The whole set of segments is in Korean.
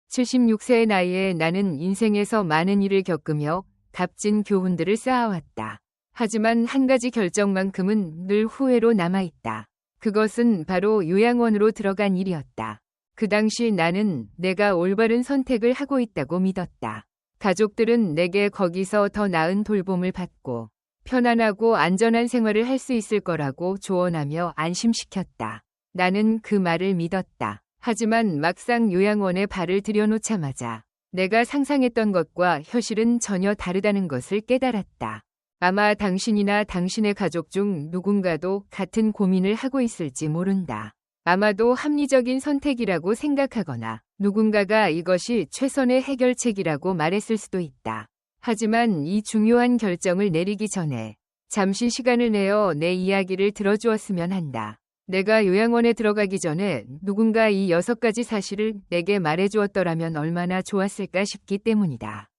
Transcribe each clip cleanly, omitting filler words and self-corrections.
76세의 나이에 나는 인생에서 많은 일을 겪으며 값진 교훈들을 쌓아왔다. 하지만 한 가지 결정만큼은 늘 후회로 남아있다. 그것은 바로 요양원으로 들어간 일이었다. 그 당시 나는 내가 올바른 선택을 하고 있다고 믿었다. 가족들은 내게 거기서 더 나은 돌봄을 받고 편안하고 안전한 생활을 할 수 있을 거라고 조언하며 안심시켰다. 나는 그 말을 믿었다. 하지만 막상 요양원에 발을 들여놓자마자 내가 상상했던 것과 현실은 전혀 다르다는 것을 깨달았다. 아마 당신이나 당신의 가족 중 누군가도 같은 고민을 하고 있을지 모른다. 아마도 합리적인 선택이라고 생각하거나 누군가가 이것이 최선의 해결책이라고 말했을 수도 있다. 하지만 이 중요한 결정을 내리기 전에 잠시 시간을 내어 내 이야기를 들어주었으면 한다. 내가 요양원에 들어가기 전에 누군가 이 6가지 사실을 내게 말해주었더라면 얼마나 좋았을까 싶기 때문이다.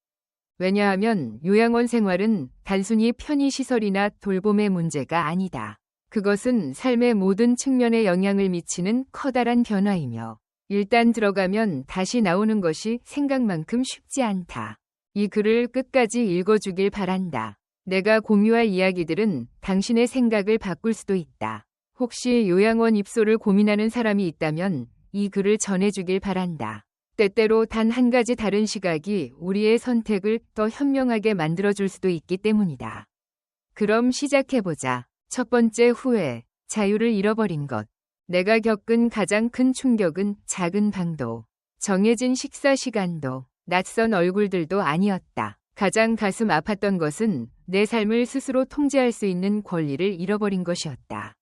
왜냐하면 요양원 생활은 단순히 편의시설이나 돌봄의 문제가 아니다. 그것은 삶의 모든 측면에 영향을 미치는 커다란 변화이며 일단 들어가면 다시 나오는 것이 생각만큼 쉽지 않다. 이 글을 끝까지 읽어주길 바란다. 내가 공유할 이야기들은 당신의 생각을 바꿀 수도 있다. 혹시 요양원 입소를 고민하는 사람이 있다면 이 글을 전해주길 바란다. 때때로 단 한 가지 다른 시각이 우리의 선택을 더 현명하게 만들어줄 수도 있기 때문이다. 그럼 시작해보자. 첫 번째 후회, 자유를 잃어버린 것. 내가 겪은 가장 큰 충격은 작은 방도, 정해진 식사 시간도, 낯선 얼굴들도 아니었다. 가장 가슴 아팠던 것은 내 삶을 스스로 통제할 수 있는 권리를 잃어버린 것이었다.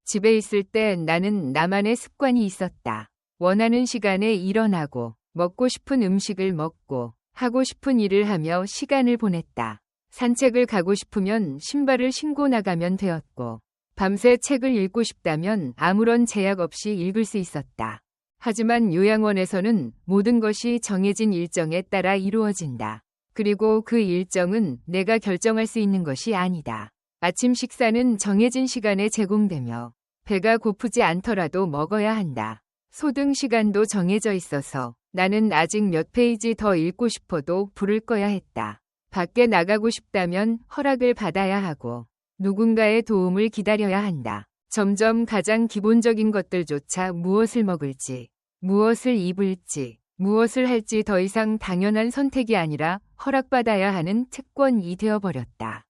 집에 있을 때 나는 나만의 습관이 있었다. 원하는 시간에 일어나고, 먹고 싶은 음식을 먹고, 하고 싶은 일을 하며 시간을 보냈다. 산책을 가고 싶으면 신발을 신고 나가면 되었고, 밤새 책을 읽고 싶다면 아무런 제약 없이 읽을 수 있었다. 하지만 요양원에서는 모든 것이 정해진 일정에 따라 이루어진다. 그리고 그 일정은 내가 결정할 수 있는 것이 아니다. 아침 식사는 정해진 시간에 제공되며 배가 고프지 않더라도 먹어야 한다. 소등 시간도 정해져 있어서 나는 아직 몇 페이지 더 읽고 싶어도 부를 거야 했다. 밖에 나가고 싶다면 허락을 받아야 하고 누군가의 도움을 기다려야 한다. 점점 가장 기본적인 것들조차 무엇을 먹을지, 무엇을 입을지, 무엇을 할지 더 이상 당연한 선택이 아니라 허락받아야 하는 특권이 되어버렸다.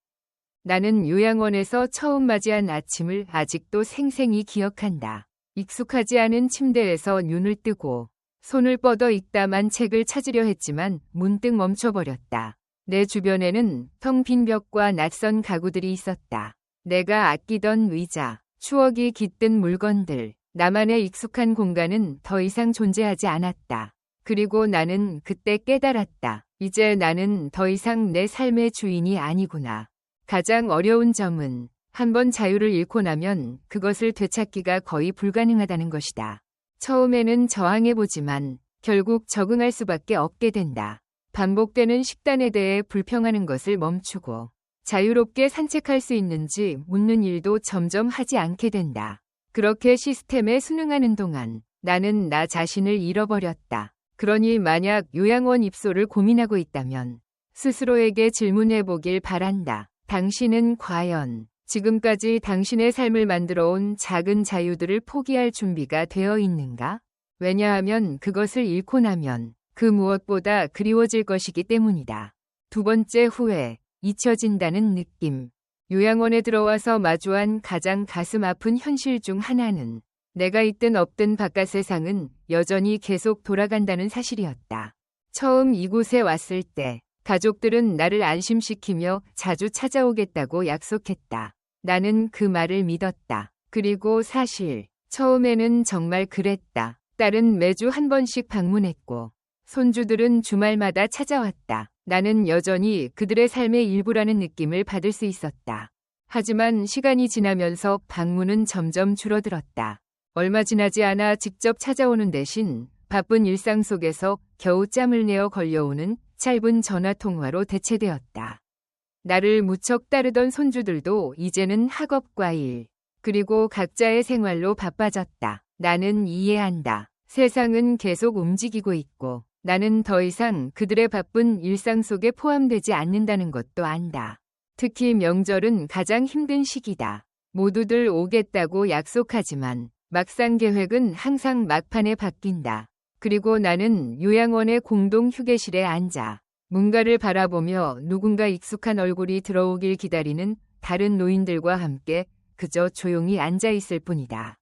나는 요양원에서 처음 맞이한 아침을 아직도 생생히 기억한다. 익숙하지 않은 침대에서 눈을 뜨고 손을 뻗어 읽다만 책을 찾으려 했지만 문득 멈춰버렸다. 내 주변에는 텅 빈 벽과 낯선 가구들이 있었다. 내가 아끼던 의자, 추억이 깃든 물건들, 나만의 익숙한 공간은 더 이상 존재하지 않았다. 그리고 나는 그때 깨달았다. 이제 나는 더 이상 내 삶의 주인이 아니구나. 가장 어려운 점은 한번 자유를 잃고 나면 그것을 되찾기가 거의 불가능하다는 것이다. 처음에는 저항해보지만 결국 적응할 수밖에 없게 된다. 반복되는 식단에 대해 불평하는 것을 멈추고 자유롭게 산책할 수 있는지 묻는 일도 점점 하지 않게 된다. 그렇게 시스템에 순응하는 동안 나는 나 자신을 잃어버렸다. 그러니 만약 요양원 입소를 고민하고 있다면 스스로에게 질문해보길 바란다. 당신은 과연 지금까지 당신의 삶을 만들어온 작은 자유들을 포기할 준비가 되어 있는가? 왜냐하면 그것을 잃고 나면 그 무엇보다 그리워질 것이기 때문이다. 두 번째 후회, 잊혀진다는 느낌. 요양원에 들어와서 마주한 가장 가슴 아픈 현실 중 하나는 내가 있든 없든 바깥 세상은 여전히 계속 돌아간다는 사실이었다. 처음 이곳에 왔을 때 가족들은 나를 안심시키며 자주 찾아오겠다고 약속했다. 나는 그 말을 믿었다. 그리고 사실 처음에는 정말 그랬다. 딸은 매주 한 번씩 방문했고 손주들은 주말마다 찾아왔다. 나는 여전히 그들의 삶의 일부라는 느낌을 받을 수 있었다. 하지만 시간이 지나면서 방문은 점점 줄어들었다. 얼마 지나지 않아 직접 찾아오는 대신 바쁜 일상 속에서 겨우 짬을 내어 걸려오는 짧은 전화통화로 대체되었다. 나를 무척 따르던 손주들도 이제는 학업과 일, 그리고 각자의 생활로 바빠졌다. 나는 이해한다. 세상은 계속 움직이고 있고 나는 더 이상 그들의 바쁜 일상 속에 포함되지 않는다는 것도 안다. 특히 명절은 가장 힘든 시기다. 모두들 오겠다고 약속하지만 막상 계획은 항상 막판에 바뀐다. 그리고 나는 요양원의 공동 휴게실에 앉아 문가를 바라보며 누군가 익숙한 얼굴이 들어오길 기다리는 다른 노인들과 함께 그저 조용히 앉아 있을 뿐이다.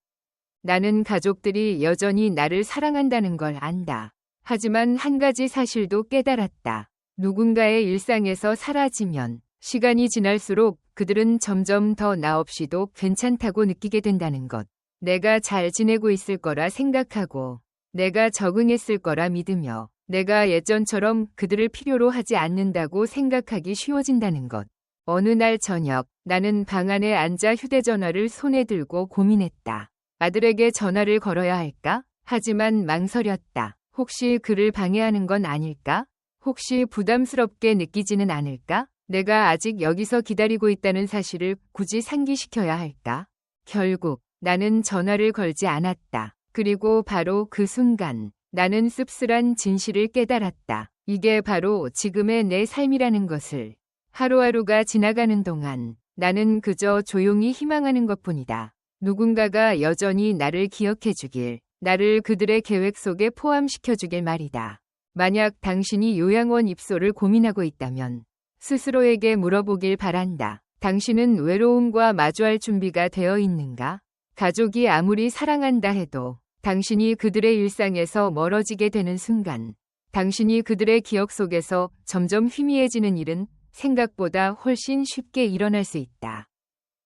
나는 가족들이 여전히 나를 사랑한다는 걸 안다. 하지만 한 가지 사실도 깨달았다. 누군가의 일상에서 사라지면 시간이 지날수록 그들은 점점 더 나 없이도 괜찮다고 느끼게 된다는 것. 내가 잘 지내고 있을 거라 생각하고 내가 적응했을 거라 믿으며 내가 예전처럼 그들을 필요로 하지 않는다고 생각하기 쉬워진다는 것. 어느 날 저녁 나는 방 안에 앉아 휴대전화를 손에 들고 고민했다. 아들에게 전화를 걸어야 할까? 하지만 망설였다. 혹시 그를 방해하는 건 아닐까? 혹시 부담스럽게 느끼지는 않을까? 내가 아직 여기서 기다리고 있다는 사실을 굳이 상기시켜야 할까? 결국 나는 전화를 걸지 않았다. 그리고 바로 그 순간 나는 씁쓸한 진실을 깨달았다. 이게 바로 지금의 내 삶이라는 것을. 하루하루가 지나가는 동안 나는 그저 조용히 희망하는 것뿐이다. 누군가가 여전히 나를 기억해주길, 나를 그들의 계획 속에 포함시켜주길 말이다. 만약 당신이 요양원 입소를 고민하고 있다면 스스로에게 물어보길 바란다. 당신은 외로움과 마주할 준비가 되어 있는가? 가족이 아무리 사랑한다 해도 당신이 그들의 일상에서 멀어지게 되는 순간, 당신이 그들의 기억 속에서 점점 희미해지는 일은 생각보다 훨씬 쉽게 일어날 수 있다.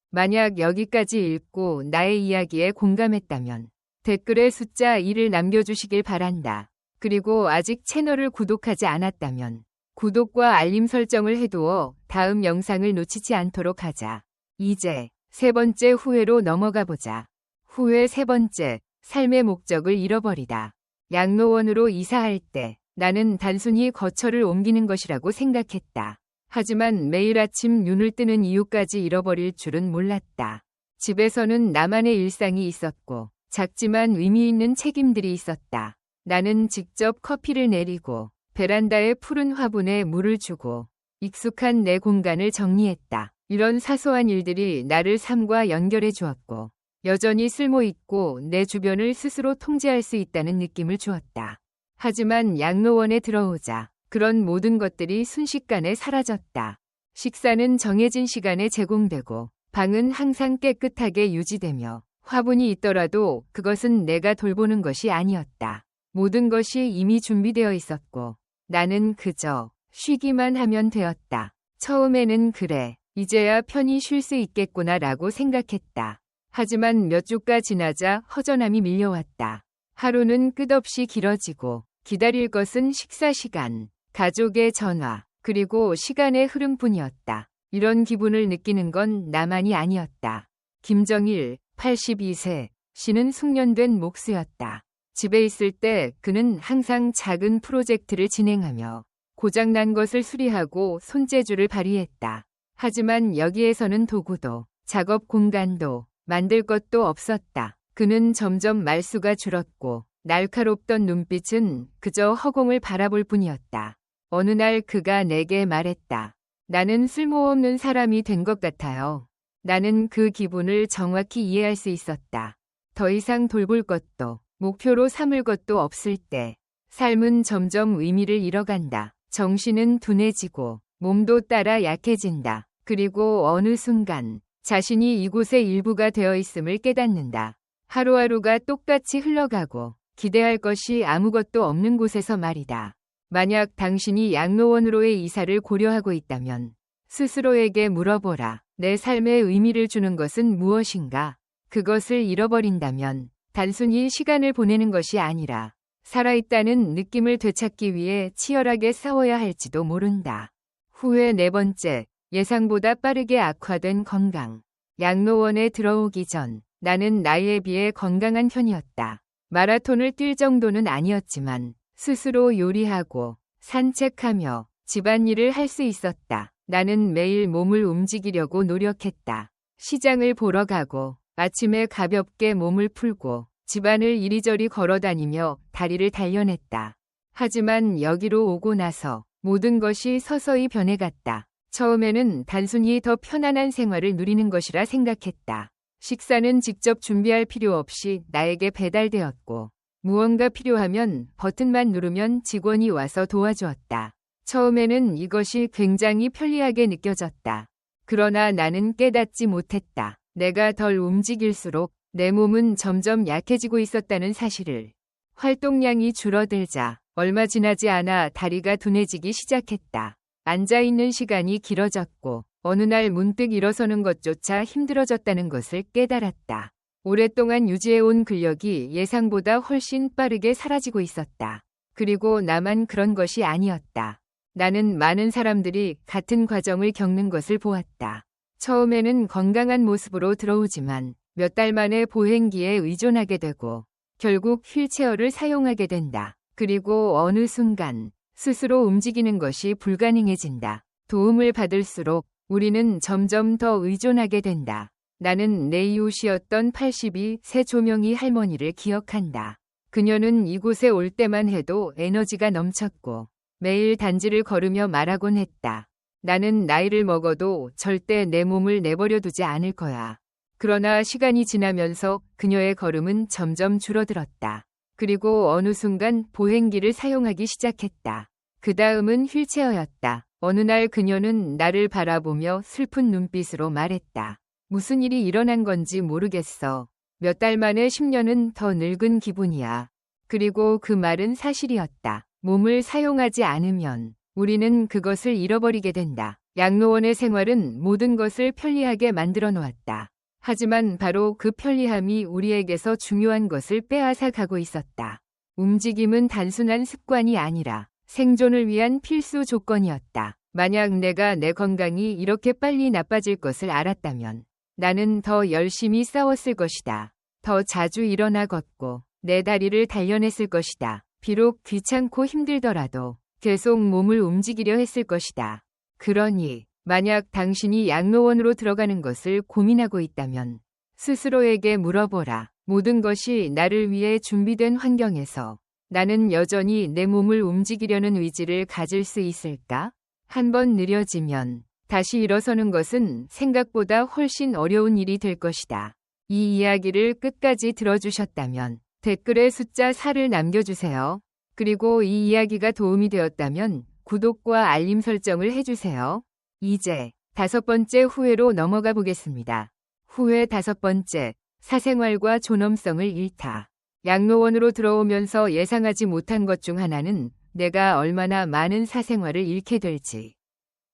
만약 여기까지 읽고 나의 이야기에 공감했다면 댓글에 숫자 1을 남겨주시길 바란다. 그리고 아직 채널을 구독하지 않았다면 구독과 알림 설정을 해두어 다음 영상을 놓치지 않도록 하자. 이제 세 번째 후회로 넘어가 보자. 후회 세 번째, 삶의 목적을 잃어버리다. 양로원으로 이사할 때 나는 단순히 거처를 옮기는 것이라고 생각했다. 하지만 매일 아침 눈을 뜨는 이유까지 잃어버릴 줄은 몰랐다. 집에서는 나만의 일상이 있었고 작지만 의미 있는 책임들이 있었다. 나는 직접 커피를 내리고 베란다의 푸른 화분에 물을 주고 익숙한 내 공간을 정리했다. 이런 사소한 일들이 나를 삶과 연결해 주었고 여전히 쓸모있고 내 주변을 스스로 통제할 수 있다는 느낌을 주었다. 하지만 양로원에 들어오자 그런 모든 것들이 순식간에 사라졌다. 식사는 정해진 시간에 제공되고 방은 항상 깨끗하게 유지되며 화분이 있더라도 그것은 내가 돌보는 것이 아니었다. 모든 것이 이미 준비되어 있었고 나는 그저 쉬기만 하면 되었다. 처음에는 그래, 이제야 편히 쉴 수 있겠구나라고 생각했다. 하지만 몇 주가 지나자 허전함이 밀려왔다. 하루는 끝없이 길어지고 기다릴 것은 식사 시간, 가족의 전화, 그리고 시간의 흐름뿐이었다. 이런 기분을 느끼는 건 나만이 아니었다. 김정일, 82세, 씨는 숙련된 목수였다. 집에 있을 때 그는 항상 작은 프로젝트를 진행하며 고장난 것을 수리하고 손재주를 발휘했다. 하지만 여기에서는 도구도, 작업 공간도, 만들 것도 없었다. 그는 점점 말수가 줄었고 날카롭던 눈빛은 그저 허공을 바라볼 뿐이었다. 어느 날 그가 내게 말했다. 나는 쓸모없는 사람이 된 것 같아요. 나는 그 기분을 정확히 이해할 수 있었다. 더 이상 돌볼 것도 목표로 삼을 것도 없을 때 삶은 점점 의미를 잃어간다. 정신은 둔해지고 몸도 따라 약해진다. 그리고 어느 순간 자신이 이곳의 일부가 되어 있음을 깨닫는다. 하루하루가 똑같이 흘러가고 기대할 것이 아무것도 없는 곳에서 말이다. 만약 당신이 양로원으로의 이사를 고려하고 있다면 스스로에게 물어보라. 내 삶에 의미를 주는 것은 무엇인가? 그것을 잃어버린다면 단순히 시간을 보내는 것이 아니라 살아있다는 느낌을 되찾기 위해 치열하게 싸워야 할지도 모른다. 후회 네 번째, 예상보다 빠르게 악화된 건강. 양로원에 들어오기 전 나는 나이에 비해 건강한 편이었다. 마라톤을 뛸 정도는 아니었지만 스스로 요리하고 산책하며 집안일을 할 수 있었다. 나는 매일 몸을 움직이려고 노력했다. 시장을 보러 가고 아침에 가볍게 몸을 풀고 집안을 이리저리 걸어다니며 다리를 단련했다. 하지만 여기로 오고 나서 모든 것이 서서히 변해갔다. 처음에는 단순히 더 편안한 생활을 누리는 것이라 생각했다. 식사는 직접 준비할 필요 없이 나에게 배달되었고, 무언가 필요하면 버튼만 누르면 직원이 와서 도와주었다. 처음에는 이것이 굉장히 편리하게 느껴졌다. 그러나 나는 깨닫지 못했다. 내가 덜 움직일수록 내 몸은 점점 약해지고 있었다는 사실을. 활동량이 줄어들자 얼마 지나지 않아 다리가 둔해지기 시작했다. 앉아있는 시간이 길어졌고 어느 날 문득 일어서는 것조차 힘들어졌다는 것을 깨달았다. 오랫동안 유지해온 근력이 예상보다 훨씬 빠르게 사라지고 있었다. 그리고 나만 그런 것이 아니었다. 나는 많은 사람들이 같은 과정을 겪는 것을 보았다. 처음에는 건강한 모습으로 들어오지만 몇 달 만에 보행기에 의존하게 되고 결국 휠체어를 사용하게 된다. 그리고 어느 순간 스스로 움직이는 것이 불가능해진다. 도움을 받을수록 우리는 점점 더 의존하게 된다. 나는 내 이웃이었던 82세 조명희 할머니를 기억한다. 그녀는 이곳에 올 때만 해도 에너지가 넘쳤고 매일 단지를 걸으며 말하곤 했다. 나는 나이를 먹어도 절대 내 몸을 내버려 두지 않을 거야. 그러나 시간이 지나면서 그녀의 걸음은 점점 줄어들었다. 그리고 어느 순간 보행기를 사용하기 시작했다. 그 다음은 휠체어였다. 어느 날 그녀는 나를 바라보며 슬픈 눈빛으로 말했다. 무슨 일이 일어난 건지 모르겠어. 몇 달 만에 10년은 더 늙은 기분이야. 그리고 그 말은 사실이었다. 몸을 사용하지 않으면 우리는 그것을 잃어버리게 된다. 양로원의 생활은 모든 것을 편리하게 만들어 놓았다. 하지만 바로 그 편리함이 우리에게서 중요한 것을 빼앗아 가고 있었다. 움직임은 단순한 습관이 아니라 생존을 위한 필수 조건이었다. 만약 내가 내 건강이 이렇게 빨리 나빠질 것을 알았다면 나는 더 열심히 싸웠을 것이다. 더 자주 일어나 걷고 내 다리를 단련했을 것이다. 비록 귀찮고 힘들더라도 계속 몸을 움직이려 했을 것이다. 그러니 만약 당신이 양로원으로 들어가는 것을 고민하고 있다면 스스로에게 물어보라. 모든 것이 나를 위해 준비된 환경에서 나는 여전히 내 몸을 움직이려는 의지를 가질 수 있을까? 한번 느려지면 다시 일어서는 것은 생각보다 훨씬 어려운 일이 될 것이다. 이 이야기를 끝까지 들어주셨다면 댓글에 숫자 4를 남겨주세요. 그리고 이 이야기가 도움이 되었다면 구독과 알림 설정을 해주세요. 이제 5번째 후회로 넘어가 보겠습니다. 후회 5번째, 사생활과 존엄성을 잃다. 양로원으로 들어오면서 예상하지 못한 것 중 하나는 내가 얼마나 많은 사생활을 잃게 될지,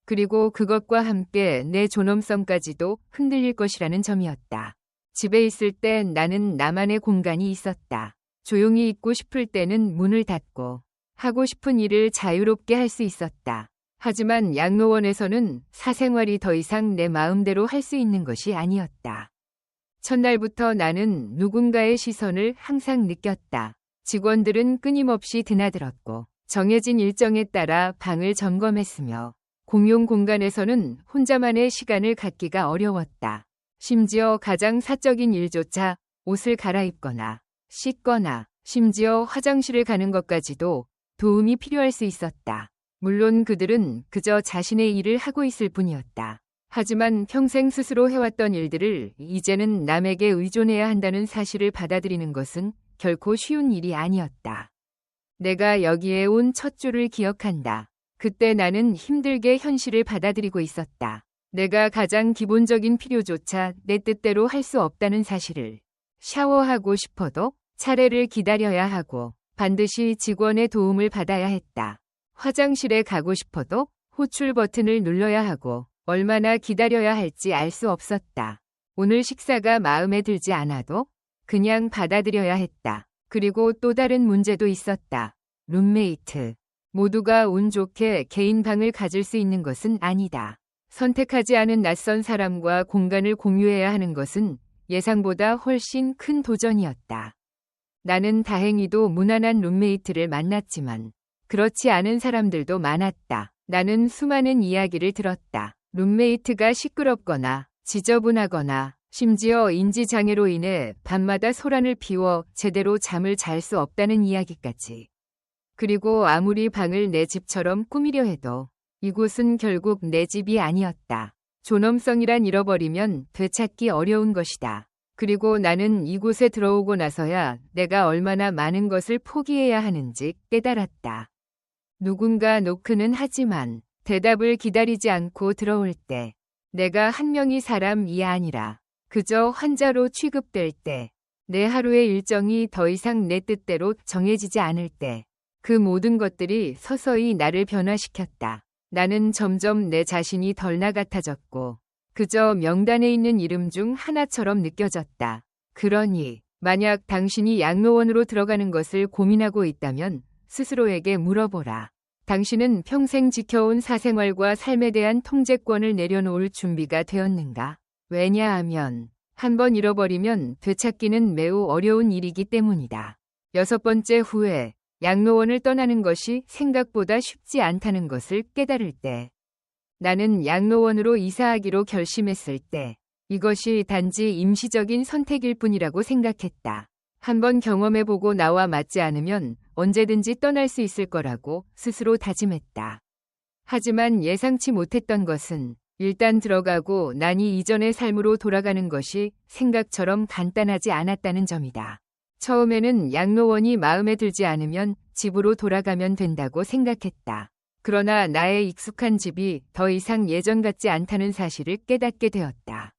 그리고 그것과 함께 내 존엄성까지도 흔들릴 것이라는 점이었다. 집에 있을 때 나는 나만의 공간이 있었다. 조용히 있고 싶을 때는 문을 닫고 하고 싶은 일을 자유롭게 할 수 있었다. 하지만 양로원에서는 사생활이 더 이상 내 마음대로 할 수 있는 것이 아니었다. 첫날부터 나는 누군가의 시선을 항상 느꼈다. 직원들은 끊임없이 드나들었고 정해진 일정에 따라 방을 점검했으며 공용 공간에서는 혼자만의 시간을 갖기가 어려웠다. 심지어 가장 사적인 일조차 옷을 갈아입거나 씻거나 심지어 화장실을 가는 것까지도 도움이 필요할 수 있었다. 물론 그들은 그저 자신의 일을 하고 있을 뿐이었다. 하지만 평생 스스로 해왔던 일들을 이제는 남에게 의존해야 한다는 사실을 받아들이는 것은 결코 쉬운 일이 아니었다. 내가 여기에 온 첫 주를 기억한다. 그때 나는 힘들게 현실을 받아들이고 있었다. 내가 가장 기본적인 필요조차 내 뜻대로 할 수 없다는 사실을. 샤워하고 싶어도 차례를 기다려야 하고 반드시 직원의 도움을 받아야 했다. 화장실에 가고 싶어도 호출 버튼을 눌러야 하고 얼마나 기다려야 할지 알 수 없었다. 오늘 식사가 마음에 들지 않아도 그냥 받아들여야 했다. 그리고 또 다른 문제도 있었다. 룸메이트. 모두가 운 좋게 개인 방을 가질 수 있는 것은 아니다. 선택하지 않은 낯선 사람과 공간을 공유해야 하는 것은 예상보다 훨씬 큰 도전이었다. 나는 다행히도 무난한 룸메이트를 만났지만 그렇지 않은 사람들도 많았다. 나는 수많은 이야기를 들었다. 룸메이트가 시끄럽거나 지저분하거나 심지어 인지장애로 인해 밤마다 소란을 피워 제대로 잠을 잘 수 없다는 이야기까지. 그리고 아무리 방을 내 집처럼 꾸미려 해도 이곳은 결국 내 집이 아니었다. 존엄성이란 잃어버리면 되찾기 어려운 것이다. 그리고 나는 이곳에 들어오고 나서야 내가 얼마나 많은 것을 포기해야 하는지 깨달았다. 누군가 노크는 하지만 대답을 기다리지 않고 들어올 때, 내가 한 명의 사람이 아니라 그저 환자로 취급될 때, 내 하루의 일정이 더 이상 내 뜻대로 정해지지 않을 때, 그 모든 것들이 서서히 나를 변화시켰다. 나는 점점 내 자신이 덜 나 같아졌고 그저 명단에 있는 이름 중 하나처럼 느껴졌다. 그러니 만약 당신이 양로원으로 들어가는 것을 고민하고 있다면 스스로에게 물어보라. 당신은 평생 지켜온 사생활과 삶에 대한 통제권을 내려놓을 준비가 되었는가? 왜냐하면 한번 잃어버리면 되찾기는 매우 어려운 일이기 때문이다. 6번째 후에 양로원을 떠나는 것이 생각보다 쉽지 않다는 것을 깨달을 때, 나는 양로원으로 이사하기로 결심했을 때 이것이 단지 임시적인 선택일 뿐이라고 생각했다. 한번 경험해보고 나와 맞지 않으면 언제든지 떠날 수 있을 거라고 스스로 다짐했다. 하지만 예상치 못했던 것은 일단 들어가고 나니 이전의 삶으로 돌아가는 것이 생각처럼 간단하지 않았다는 점이다. 처음에는 양로원이 마음에 들지 않으면 집으로 돌아가면 된다고 생각했다. 그러나 나의 익숙한 집이 더 이상 예전 같지 않다는 사실을 깨닫게 되었다.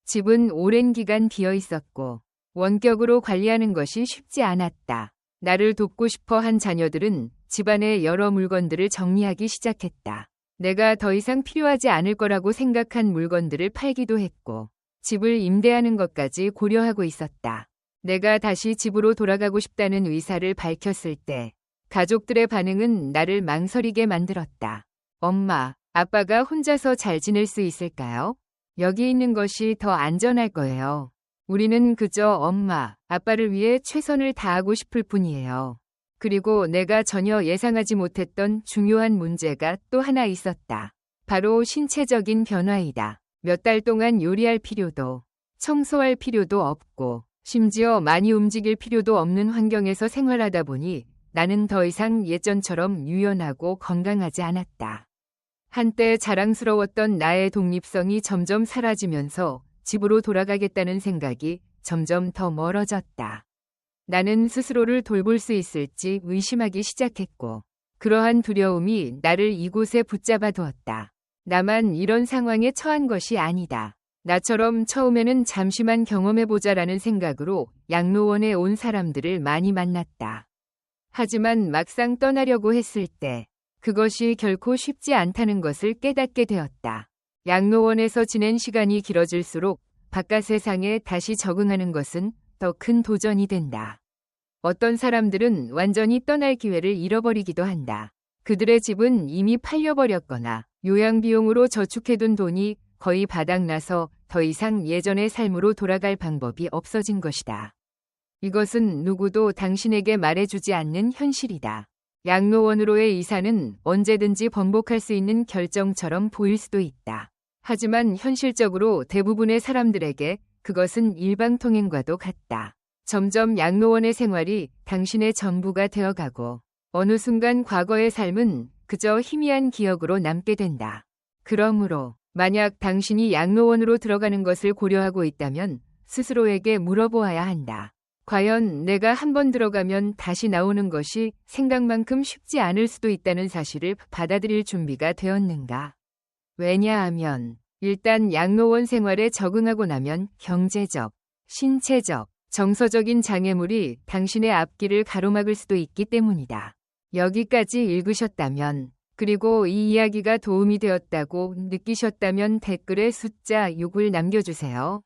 집은 오랜 기간 비어 있었고 원격으로 관리하는 것이 쉽지 않았다. 나를 돕고 싶어 한 자녀들은 집안의 여러 물건들을 정리하기 시작했다. 내가 더 이상 필요하지 않을 거라고 생각한 물건들을 팔기도 했고 집을 임대하는 것까지 고려하고 있었다. 내가 다시 집으로 돌아가고 싶다는 의사를 밝혔을 때 가족들의 반응은 나를 망설이게 만들었다. 엄마, 아빠가 혼자서 잘 지낼 수 있을까요? 여기 있는 것이 더 안전할 거예요. 우리는 그저 엄마, 아빠를 위해 최선을 다하고 싶을 뿐이에요. 그리고 내가 전혀 예상하지 못했던 중요한 문제가 또 하나 있었다. 바로 신체적인 변화이다. 몇 달 동안 요리할 필요도, 청소할 필요도 없고 심지어 많이 움직일 필요도 없는 환경에서 생활하다 보니 나는 더 이상 예전처럼 유연하고 건강하지 않았다. 한때 자랑스러웠던 나의 독립성이 점점 사라지면서 집으로 돌아가겠다는 생각이 점점 더 멀어졌다. 나는 스스로를 돌볼 수 있을지 의심하기 시작했고 그러한 두려움이 나를 이곳에 붙잡아 두었다. 나만 이런 상황에 처한 것이 아니다. 나처럼 처음에는 잠시만 경험해보자라는 생각으로 양로원에 온 사람들을 많이 만났다. 하지만 막상 떠나려고 했을 때 그것이 결코 쉽지 않다는 것을 깨닫게 되었다. 양로원에서 지낸 시간이 길어질수록 바깥 세상에 다시 적응하는 것은 더 큰 도전이 된다. 어떤 사람들은 완전히 떠날 기회를 잃어버리기도 한다. 그들의 집은 이미 팔려버렸거나 요양비용으로 저축해둔 돈이 거의 바닥나서 더 이상 예전의 삶으로 돌아갈 방법이 없어진 것이다. 이것은 누구도 당신에게 말해주지 않는 현실이다. 양로원으로의 이사는 언제든지 번복할 수 있는 결정처럼 보일 수도 있다. 하지만 현실적으로 대부분의 사람들에게 그것은 일방통행과도 같다. 점점 양로원의 생활이 당신의 전부가 되어가고 어느 순간 과거의 삶은 그저 희미한 기억으로 남게 된다. 그러므로 만약 당신이 양로원으로 들어가는 것을 고려하고 있다면 스스로에게 물어보아야 한다. 과연 내가 한번 들어가면 다시 나오는 것이 생각만큼 쉽지 않을 수도 있다는 사실을 받아들일 준비가 되었는가? 왜냐하면 일단 양로원 생활에 적응하고 나면 경제적, 신체적, 정서적인 장애물이 당신의 앞길을 가로막을 수도 있기 때문이다. 여기까지 읽으셨다면 그리고 이 이야기가 도움이 되었다고 느끼셨다면 댓글에 숫자 6을 남겨주세요.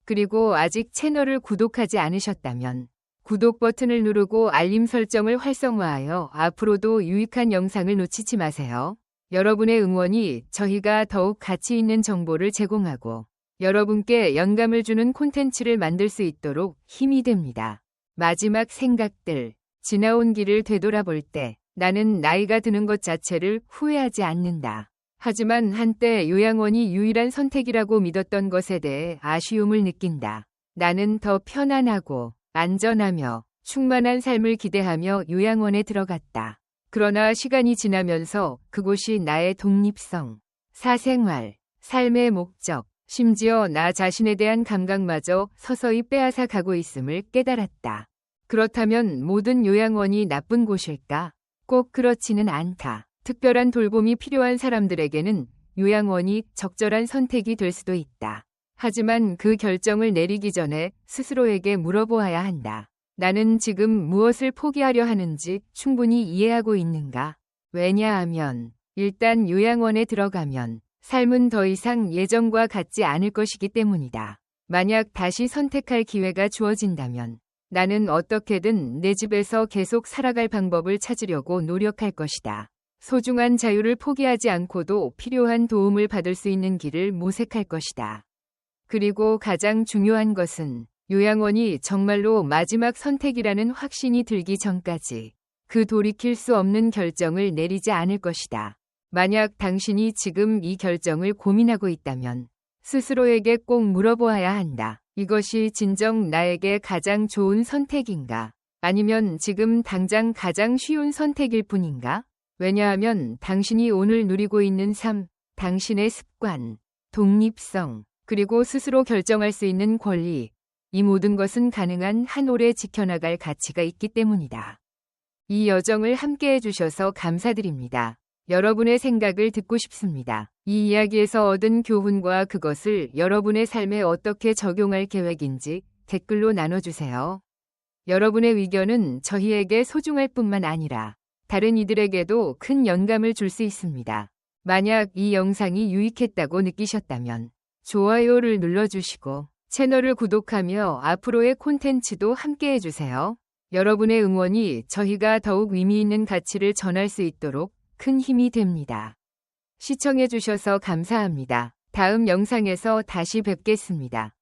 그리고 아직 채널을 구독하지 않으셨다면 구독 버튼을 누르고 알림 설정을 활성화하여 앞으로도 유익한 영상을 놓치지 마세요. 여러분의 응원이 저희가 더욱 가치 있는 정보를 제공하고 여러분께 영감을 주는 콘텐츠를 만들 수 있도록 힘이 됩니다. 마지막 생각들. 지나온 길을 되돌아볼 때 나는 나이가 드는 것 자체를 후회하지 않는다. 하지만 한때 요양원이 유일한 선택이라고 믿었던 것에 대해 아쉬움을 느낀다. 나는 더 편안하고 안전하며 충만한 삶을 기대하며 요양원에 들어갔다. 그러나 시간이 지나면서 그곳이 나의 독립성, 사생활, 삶의 목적, 심지어 나 자신에 대한 감각마저 서서히 빼앗아 가고 있음을 깨달았다. 그렇다면 모든 요양원이 나쁜 곳일까? 꼭 그렇지는 않다. 특별한 돌봄이 필요한 사람들에게는 요양원이 적절한 선택이 될 수도 있다. 하지만 그 결정을 내리기 전에 스스로에게 물어보아야 한다. 나는 지금 무엇을 포기하려 하는지 충분히 이해하고 있는가? 왜냐하면 일단 요양원에 들어가면 삶은 더 이상 예전과 같지 않을 것이기 때문이다. 만약 다시 선택할 기회가 주어진다면 나는 어떻게든 내 집에서 계속 살아갈 방법을 찾으려고 노력할 것이다. 소중한 자유를 포기하지 않고도 필요한 도움을 받을 수 있는 길을 모색할 것이다. 그리고 가장 중요한 것은 요양원이 정말로 마지막 선택이라는 확신이 들기 전까지 그 돌이킬 수 없는 결정을 내리지 않을 것이다. 만약 당신이 지금 이 결정을 고민하고 있다면 스스로에게 꼭 물어보아야 한다. 이것이 진정 나에게 가장 좋은 선택인가? 아니면 지금 당장 가장 쉬운 선택일 뿐인가? 왜냐하면 당신이 오늘 누리고 있는 삶, 당신의 습관, 독립성, 그리고 스스로 결정할 수 있는 권리, 이 모든 것은 가능한 한 오래 지켜나갈 가치가 있기 때문이다. 이 여정을 함께 해주셔서 감사드립니다. 여러분의 생각을 듣고 싶습니다. 이 이야기에서 얻은 교훈과 그것을 여러분의 삶에 어떻게 적용할 계획인지 댓글로 나눠주세요. 여러분의 의견은 저희에게 소중할 뿐만 아니라 다른 이들에게도 큰 영감을 줄 수 있습니다. 만약 이 영상이 유익했다고 느끼셨다면 좋아요를 눌러주시고 채널을 구독하며 앞으로의 콘텐츠도 함께 해주세요. 여러분의 응원이 저희가 더욱 의미 있는 가치를 전할 수 있도록 큰 힘이 됩니다. 시청해주셔서 감사합니다. 다음 영상에서 다시 뵙겠습니다.